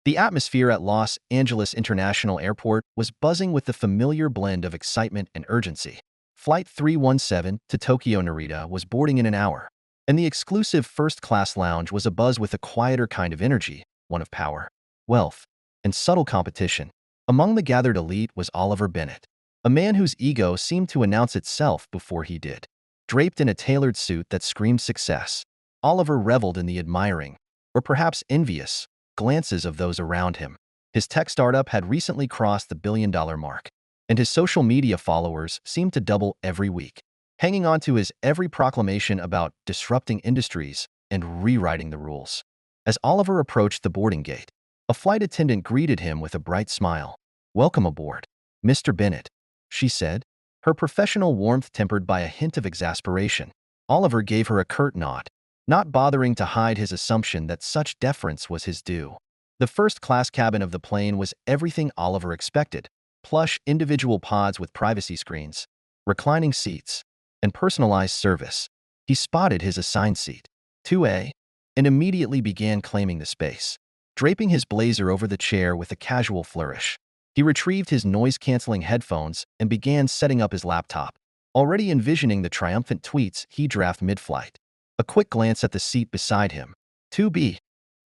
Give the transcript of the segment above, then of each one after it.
The atmosphere at Los Angeles International Airport was buzzing with the familiar blend of excitement and urgency. Flight 317 to Tokyo Narita was boarding in an hour, and the exclusive first-class lounge was abuzz with a quieter kind of energy, one of power, wealth, and subtle competition. Among the gathered elite was Oliver Bennett, a man whose ego seemed to announce itself before he did. Draped in a tailored suit that screamed success, Oliver reveled in the admiring, or perhaps envious, glances of those around him. His tech startup had recently crossed the billion-dollar mark, and his social media followers seemed to double every week, hanging on to his every proclamation about disrupting industries and rewriting the rules. As Oliver approached the boarding gate, a flight attendant greeted him with a bright smile. "Welcome aboard, Mr. Bennett," she said, her professional warmth tempered by a hint of exasperation. Oliver gave her a curt nod, not bothering to hide his assumption that such deference was his due. The first-class cabin of the plane was everything Oliver expected: plush individual pods with privacy screens, reclining seats, and personalized service. He spotted his assigned seat, 2A, and immediately began claiming the space, draping his blazer over the chair with a casual flourish. He retrieved his noise-canceling headphones and began setting up his laptop, already envisioning the triumphant tweets he'd draft mid-flight. A quick glance at the seat beside him, 2B,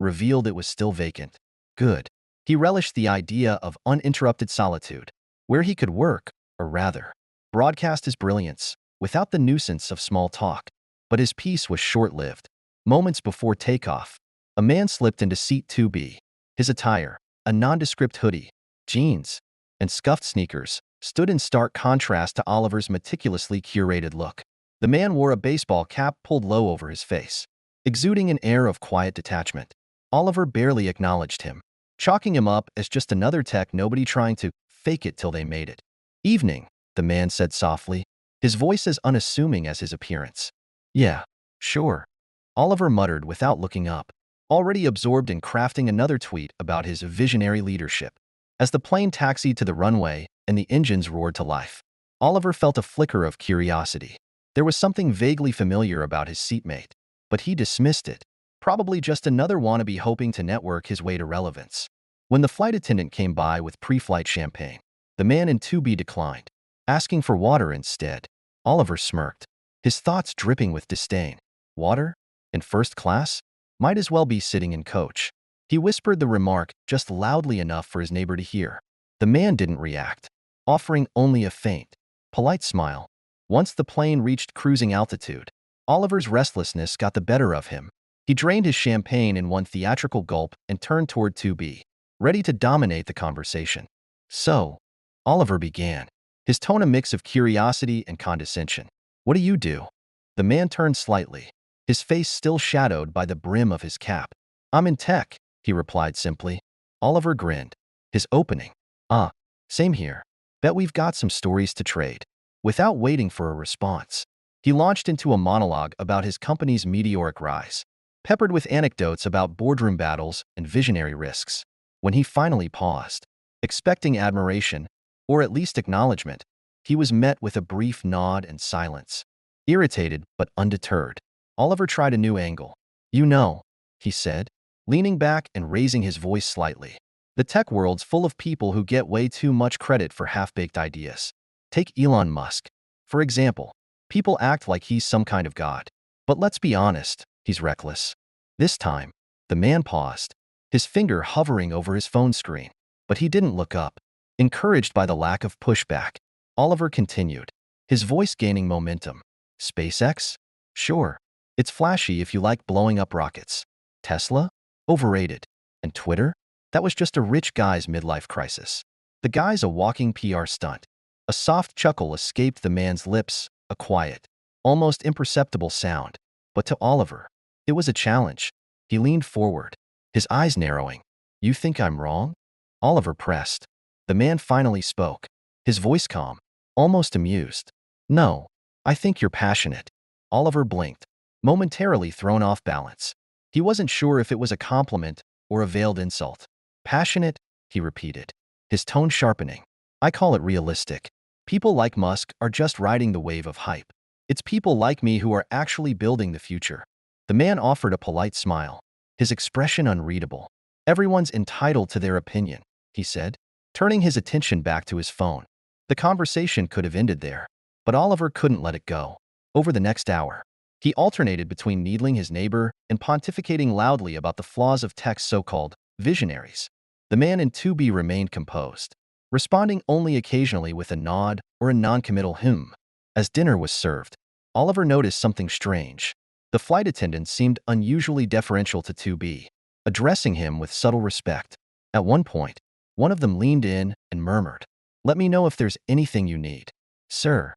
revealed it was still vacant. Good. He relished the idea of uninterrupted solitude, where he could work, or rather, broadcast his brilliance, without the nuisance of small talk. But his peace was short-lived. Moments before takeoff, a man slipped into seat 2B. His attire, a nondescript hoodie, jeans, and scuffed sneakers, stood in stark contrast to Oliver's meticulously curated look. The man wore a baseball cap pulled low over his face, exuding an air of quiet detachment. Oliver barely acknowledged him, chalking him up as just another tech nobody trying to fake it till they made it. "Evening," the man said softly, his voice as unassuming as his appearance. "Yeah, sure," Oliver muttered without looking up, already absorbed in crafting another tweet about his visionary leadership. As the plane taxied to the runway and the engines roared to life, Oliver felt a flicker of curiosity. There was something vaguely familiar about his seatmate, but he dismissed it, probably just another wannabe hoping to network his way to relevance. When the flight attendant came by with pre-flight champagne, the man in 2B declined, asking for water instead. Oliver smirked, his thoughts dripping with disdain. Water? In first class? Might as well be sitting in coach. He whispered the remark just loudly enough for his neighbor to hear. The man didn't react, offering only a faint, polite smile. Once the plane reached cruising altitude, Oliver's restlessness got the better of him. He drained his champagne in one theatrical gulp and turned toward 2B, ready to dominate the conversation. "So," Oliver began, his tone a mix of curiosity and condescension. "What do you do?" The man turned slightly, his face still shadowed by the brim of his cap. "I'm in tech," he replied simply. Oliver grinned, his opening. "Ah, same here. Bet we've got some stories to trade." Without waiting for a response, he launched into a monologue about his company's meteoric rise, peppered with anecdotes about boardroom battles and visionary risks. When he finally paused, expecting admiration, or at least acknowledgement, he was met with a brief nod and silence. Irritated but undeterred, Oliver tried a new angle. "You know," he said, leaning back and raising his voice slightly, "the tech world's full of people who get way too much credit for half-baked ideas. Take Elon Musk, for example. People act like he's some kind of god. But let's be honest, he's reckless." This time, the man paused, his finger hovering over his phone screen. But he didn't look up. Encouraged by the lack of pushback, Oliver continued, his voice gaining momentum. "SpaceX? Sure. It's flashy if you like blowing up rockets. Tesla? Overrated. And Twitter? That was just a rich guy's midlife crisis. The guy's a walking PR stunt." A soft chuckle escaped the man's lips, a quiet, almost imperceptible sound. But to Oliver, it was a challenge. He leaned forward, his eyes narrowing. "You think I'm wrong?" Oliver pressed. The man finally spoke, his voice calm, almost amused. "No, I think you're passionate." Oliver blinked, momentarily thrown off balance. He wasn't sure if it was a compliment or a veiled insult. "Passionate?" he repeated, his tone sharpening. "I call it realistic. People like Musk are just riding the wave of hype. It's people like me who are actually building the future." The man offered a polite smile, his expression unreadable. Everyone's entitled to their opinion, he said, turning his attention back to his phone. The conversation could have ended there, but Oliver couldn't let it go. Over the next hour, he alternated between needling his neighbor and pontificating loudly about the flaws of tech's so-called visionaries. The man in 2B remained composed, responding only occasionally with a nod or a non-committal "hmm." As dinner was served, Oliver noticed something strange. The flight attendant seemed unusually deferential to 2B, addressing him with subtle respect. At one point, one of them leaned in and murmured, "Let me know if there's anything you need." "Sir."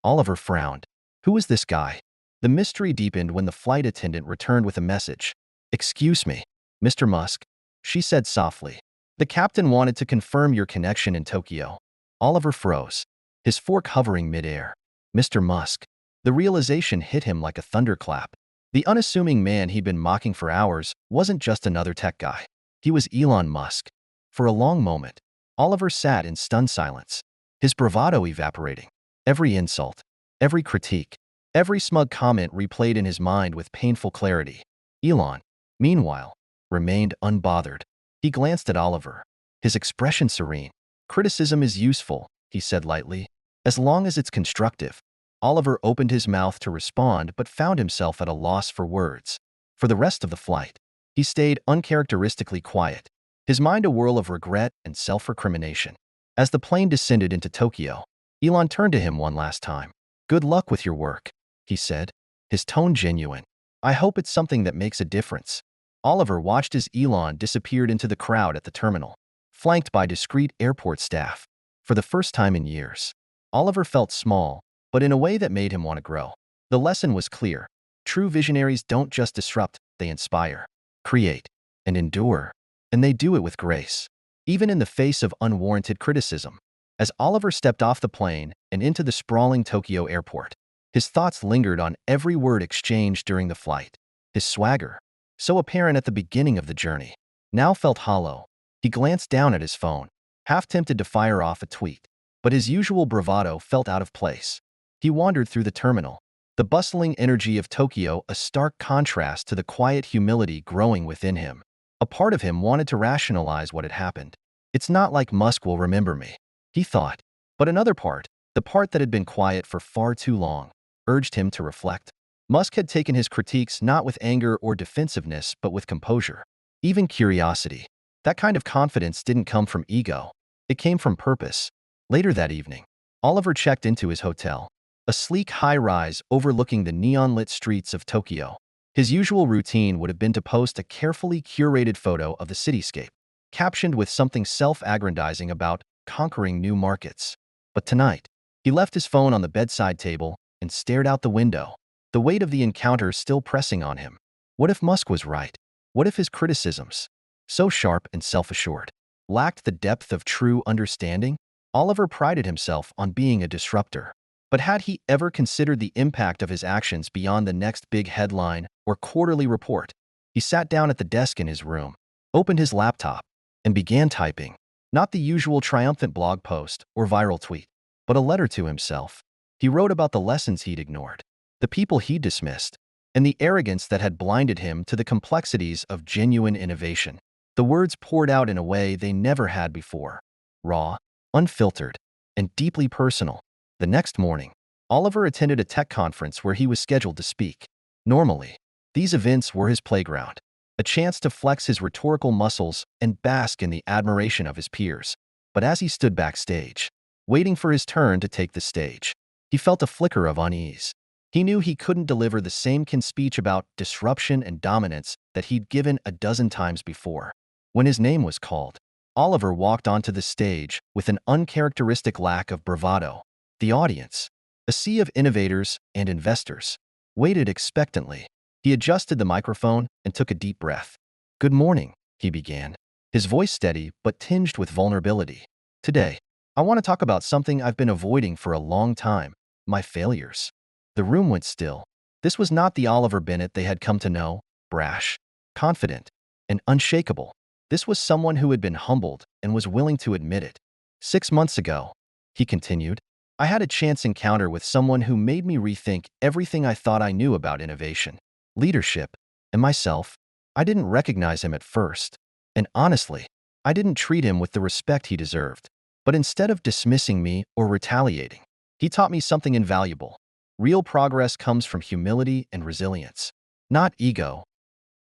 Oliver frowned. Who is this guy? The mystery deepened when the flight attendant returned with a message. "Excuse me, Mr. Musk," she said softly. "The captain wanted to confirm your connection in Tokyo." Oliver froze, his fork hovering midair. Mr. Musk. The realization hit him like a thunderclap. The unassuming man he'd been mocking for hours wasn't just another tech guy. He was Elon Musk. For a long moment, Oliver sat in stunned silence, his bravado evaporating. Every insult, every critique, every smug comment replayed in his mind with painful clarity. Elon, meanwhile, remained unbothered. He glanced at Oliver, his expression serene. "Criticism is useful," he said lightly, "as long as it's constructive." Oliver opened his mouth to respond but found himself at a loss for words. For the rest of the flight, he stayed uncharacteristically quiet, his mind a whirl of regret and self-recrimination. As the plane descended into Tokyo, Elon turned to him one last time. "Good luck with your work," he said, his tone genuine. "I hope it's something that makes a difference." Oliver watched as Elon disappeared into the crowd at the terminal, flanked by discreet airport staff. For the first time in years, Oliver felt small, but in a way that made him want to grow. The lesson was clear. True visionaries don't just disrupt, they inspire, create, and endure, and they do it with grace, even in the face of unwarranted criticism. As Oliver stepped off the plane and into the sprawling Tokyo airport, his thoughts lingered on every word exchanged during the flight. His swagger, so apparent at the beginning of the journey, now felt hollow. He glanced down at his phone, half tempted to fire off a tweet, but his usual bravado felt out of place. He wandered through the terminal, the bustling energy of Tokyo a stark contrast to the quiet humility growing within him. A part of him wanted to rationalize what had happened. "It's not like Musk will remember me," he thought. But another part, the part that had been quiet for far too long, urged him to reflect. Musk had taken his critiques not with anger or defensiveness, but with composure, even curiosity. That kind of confidence didn't come from ego. It came from purpose. Later that evening, Oliver checked into his hotel, a sleek high-rise overlooking the neon-lit streets of Tokyo. His usual routine would have been to post a carefully curated photo of the cityscape, captioned with something self-aggrandizing about conquering new markets. But tonight, he left his phone on the bedside table and stared out the window, the weight of the encounter still pressing on him. What if Musk was right? What if his criticisms, so sharp and self-assured, lacked the depth of true understanding? Oliver prided himself on being a disruptor. But had he ever considered the impact of his actions beyond the next big headline or quarterly report? He sat down at the desk in his room, opened his laptop, and began typing. Not the usual triumphant blog post or viral tweet, but a letter to himself. He wrote about the lessons he'd ignored, the people he'd dismissed, and the arrogance that had blinded him to the complexities of genuine innovation. The words poured out in a way they never had before, raw, unfiltered, and deeply personal. The next morning, Oliver attended a tech conference where he was scheduled to speak. Normally, these events were his playground, a chance to flex his rhetorical muscles and bask in the admiration of his peers. But as he stood backstage, waiting for his turn to take the stage, he felt a flicker of unease. He knew he couldn't deliver the same speech about disruption and dominance that he'd given a dozen times before. When his name was called, Oliver walked onto the stage with an uncharacteristic lack of bravado. The audience, a sea of innovators and investors, waited expectantly. He adjusted the microphone and took a deep breath. "Good morning," he began, his voice steady but tinged with vulnerability. "Today, I want to talk about something I've been avoiding for a long time, my failures." The room went still. This was not the Oliver Bennett they had come to know, brash, confident, and unshakable. This was someone who had been humbled and was willing to admit it. "6 months ago," he continued, "I had a chance encounter with someone who made me rethink everything I thought I knew about innovation, leadership, and myself." I didn't recognize him at first. And honestly, I didn't treat him with the respect he deserved. But instead of dismissing me or retaliating, he taught me something invaluable. Real progress comes from humility and resilience, not ego.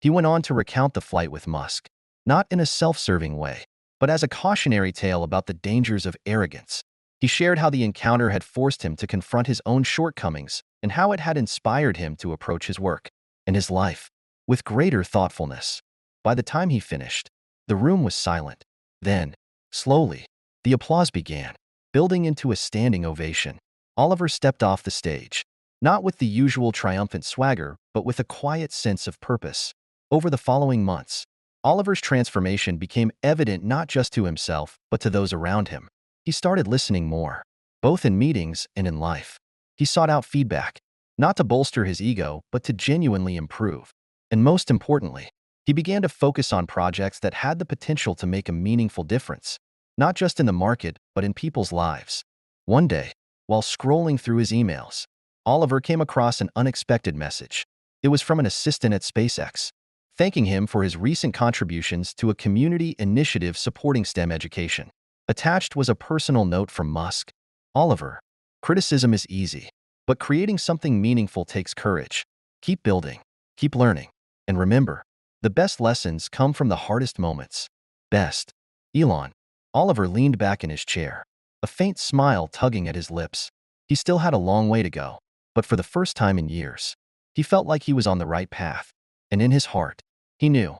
He went on to recount the flight with Musk, not in a self-serving way, but as a cautionary tale about the dangers of arrogance. He shared how the encounter had forced him to confront his own shortcomings and how it had inspired him to approach his work and his life with greater thoughtfulness. By the time he finished, the room was silent. Then, slowly, the applause began, building into a standing ovation. Oliver stepped off the stage, not with the usual triumphant swagger, but with a quiet sense of purpose. Over the following months, Oliver's transformation became evident not just to himself, but to those around him. He started listening more, both in meetings and in life. He sought out feedback, not to bolster his ego, but to genuinely improve. And most importantly, he began to focus on projects that had the potential to make a meaningful difference, not just in the market, but in people's lives. One day, while scrolling through his emails, Oliver came across an unexpected message. It was from an assistant at SpaceX, thanking him for his recent contributions to a community initiative supporting STEM education. Attached was a personal note from Musk. Oliver, criticism is easy, but creating something meaningful takes courage. Keep building, keep learning, and remember, the best lessons come from the hardest moments. Best, Elon. Oliver leaned back in his chair, a faint smile tugging at his lips. He still had a long way to go, but for the first time in years, he felt like he was on the right path. And in his heart, he knew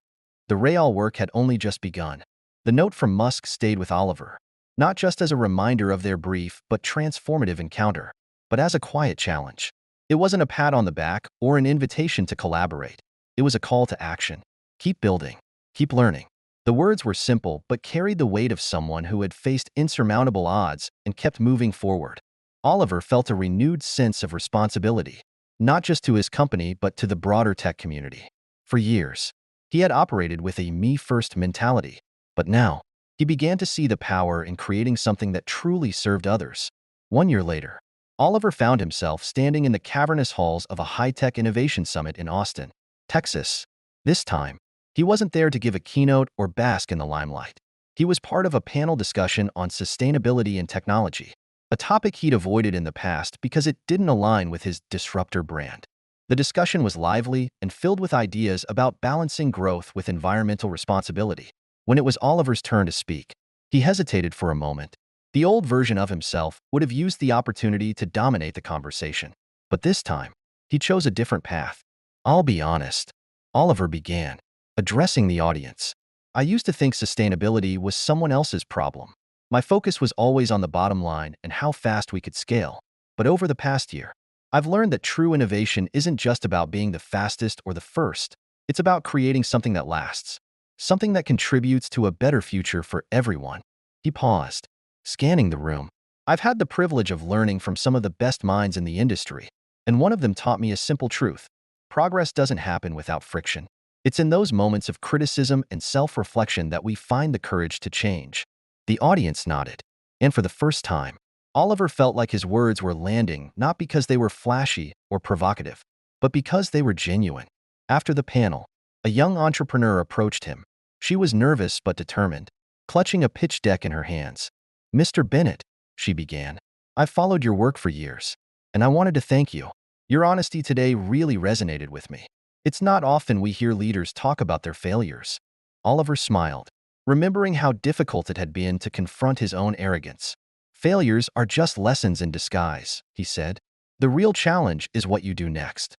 the real work had only just begun. The note from Musk stayed with Oliver, not just as a reminder of their brief but transformative encounter, but as a quiet challenge. It wasn't a pat on the back or an invitation to collaborate. It was a call to action. Keep building, keep learning. The words were simple but carried the weight of someone who had faced insurmountable odds and kept moving forward. Oliver felt a renewed sense of responsibility, not just to his company but to the broader tech community. For years, he had operated with a me-first mentality, but now, he began to see the power in creating something that truly served others. 1 year later, Oliver found himself standing in the cavernous halls of a high-tech innovation summit in Austin, Texas. This time, he wasn't there to give a keynote or bask in the limelight. He was part of a panel discussion on sustainability and technology, a topic he'd avoided in the past because it didn't align with his disruptor brand. The discussion was lively and filled with ideas about balancing growth with environmental responsibility. When it was Oliver's turn to speak, he hesitated for a moment. The old version of himself would have used the opportunity to dominate the conversation. But this time, he chose a different path. "I'll be honest," Oliver began, addressing the audience. "I used to think sustainability was someone else's problem. My focus was always on the bottom line and how fast we could scale. But over the past year, I've learned that true innovation isn't just about being the fastest or the first. It's about creating something that lasts, something that contributes to a better future for everyone." He paused, scanning the room. "I've had the privilege of learning from some of the best minds in the industry, and one of them taught me a simple truth. Progress doesn't happen without friction. It's in those moments of criticism and self-reflection that we find the courage to change." The audience nodded, and for the first time, Oliver felt like his words were landing not because they were flashy or provocative, but because they were genuine. After the panel, a young entrepreneur approached him. She was nervous but determined, clutching a pitch deck in her hands. "Mr. Bennett," she began, "I've followed your work for years, and I wanted to thank you. Your honesty today really resonated with me. It's not often we hear leaders talk about their failures." Oliver smiled, remembering how difficult it had been to confront his own arrogance. "Failures are just lessons in disguise," he said. "The real challenge is what you do next."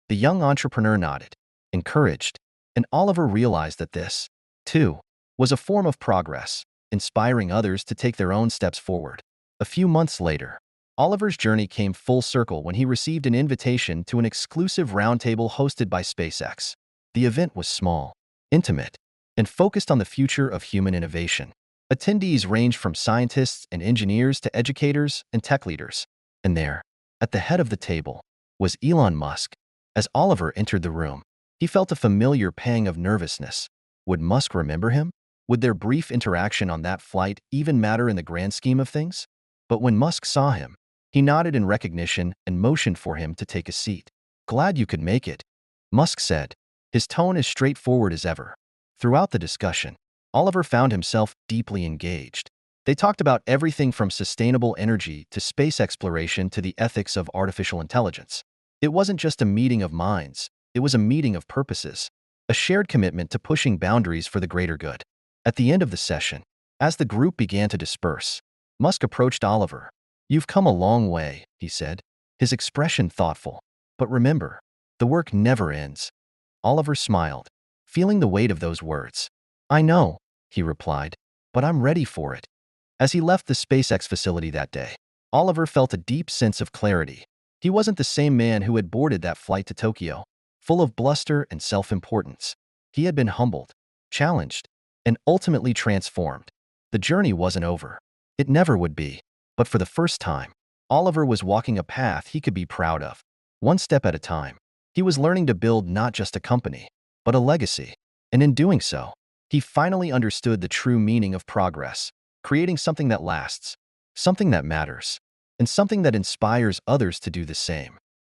The young entrepreneur nodded, encouraged, and Oliver realized that this, too, was a form of progress, inspiring others to take their own steps forward. A few months later, Oliver's journey came full circle when he received an invitation to an exclusive roundtable hosted by SpaceX. The event was small, intimate, and focused on the future of human innovation. Attendees ranged from scientists and engineers to educators and tech leaders. And there, at the head of the table, was Elon Musk. As Oliver entered the room, he felt a familiar pang of nervousness. Would Musk remember him? Would their brief interaction on that flight even matter in the grand scheme of things? But when Musk saw him, he nodded in recognition and motioned for him to take a seat. "Glad you could make it," Musk said, his tone as straightforward as ever. Throughout the discussion, Oliver found himself deeply engaged. They talked about everything from sustainable energy to space exploration to the ethics of artificial intelligence. It wasn't just a meeting of minds, it was a meeting of purposes, a shared commitment to pushing boundaries for the greater good. At the end of the session, as the group began to disperse, Musk approached Oliver. "You've come a long way," he said, his expression thoughtful. "But remember, the work never ends." Oliver smiled, feeling the weight of those words. "I know," he replied, "but I'm ready for it." As he left the SpaceX facility that day, Oliver felt a deep sense of clarity. He wasn't the same man who had boarded that flight to Tokyo, full of bluster and self-importance. He had been humbled, challenged, and ultimately transformed. The journey wasn't over. It never would be. But for the first time, Oliver was walking a path he could be proud of. One step at a time, he was learning to build not just a company, but a legacy. And in doing so, he finally understood the true meaning of progress, creating something that lasts, something that matters, and something that inspires others to do the same.